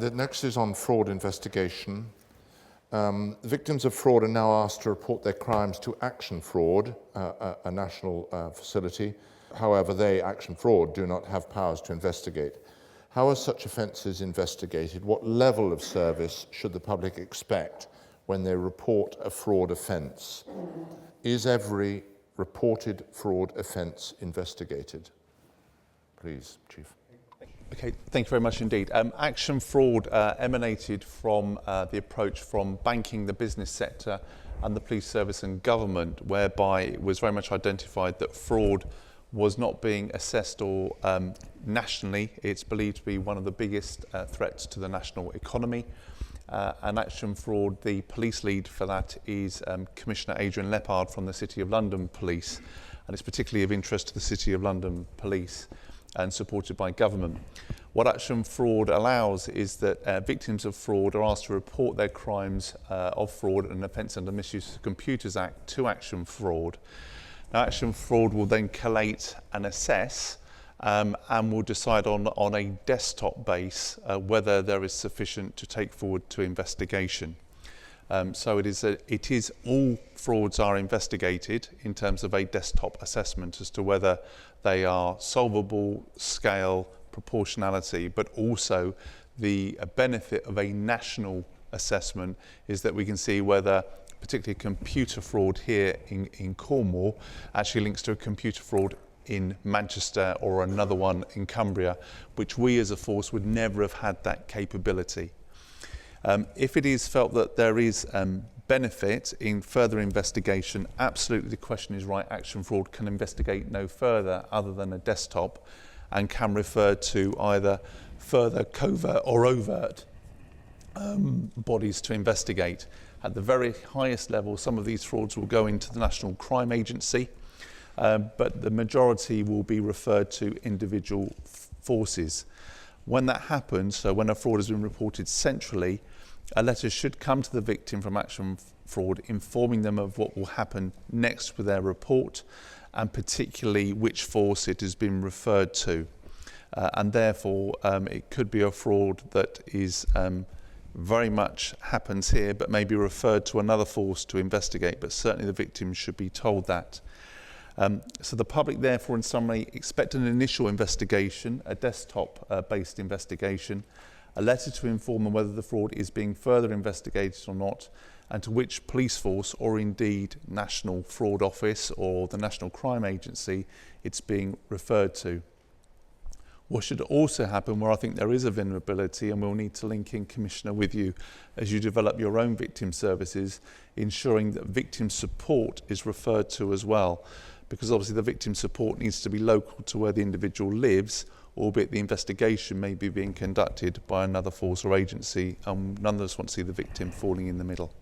The next is on fraud investigation. Victims of fraud are now asked to report their crimes to Action Fraud, a national facility. However, they, Action Fraud, do not have powers to investigate. How are such offences investigated? What level of service should the public expect when they report a fraud offence? Is every reported fraud offence investigated? Please, Chief. Okay, thank you very much indeed. Action Fraud emanated from the approach from banking, the business sector and the police service and government, whereby it was very much identified that fraud was not being assessed or nationally. It's believed to be one of the biggest threats to the national economy. And Action Fraud, the police lead for that is Commissioner Adrian Leppard from the City of London Police, and it's particularly of interest to the City of London Police and supported by government. What Action Fraud allows is that victims of fraud are asked to report their crimes of fraud and offence under Misuse of Computers Act to Action Fraud. Now, Action Fraud will then collate and assess and will decide on a desktop base whether there is sufficient to take forward to investigation. So it is all frauds are investigated in terms of a desktop assessment as to whether they are solvable, scale, proportionality, but also the benefit of a national assessment is that we can see whether particularly computer fraud here in Cornwall actually links to a computer fraud in Manchester or another one in Cumbria, which we as a force would never have had that capability. If it is felt that there is benefit in further investigation, absolutely the question is right. Action Fraud can investigate no further other than a desktop and can refer to either further covert or overt bodies to investigate. At the very highest level, some of these frauds will go into the National Crime Agency, but the majority will be referred to individual forces. When that happens, so when a fraud has been reported centrally, a letter should come to the victim from Action Fraud informing them of what will happen next with their report and particularly which force it has been referred to. And therefore, it could be a fraud that is very much happens here but may be referred to another force to investigate, but certainly the victim should be told that. So the public, therefore, in summary, expect an initial investigation, a desktop-based investigation, a letter to inform them whether the fraud is being further investigated or not, and to which police force or indeed National Fraud Office or the National Crime Agency it's being referred to. What should also happen, where I think there is a vulnerability, and we'll need to link in, Commissioner, with you as you develop your own victim services, ensuring that victim support is referred to as well, because obviously the victim support needs to be local to where the individual lives, albeit the investigation may be being conducted by another force or agency, and none of us want to see the victim falling in the middle.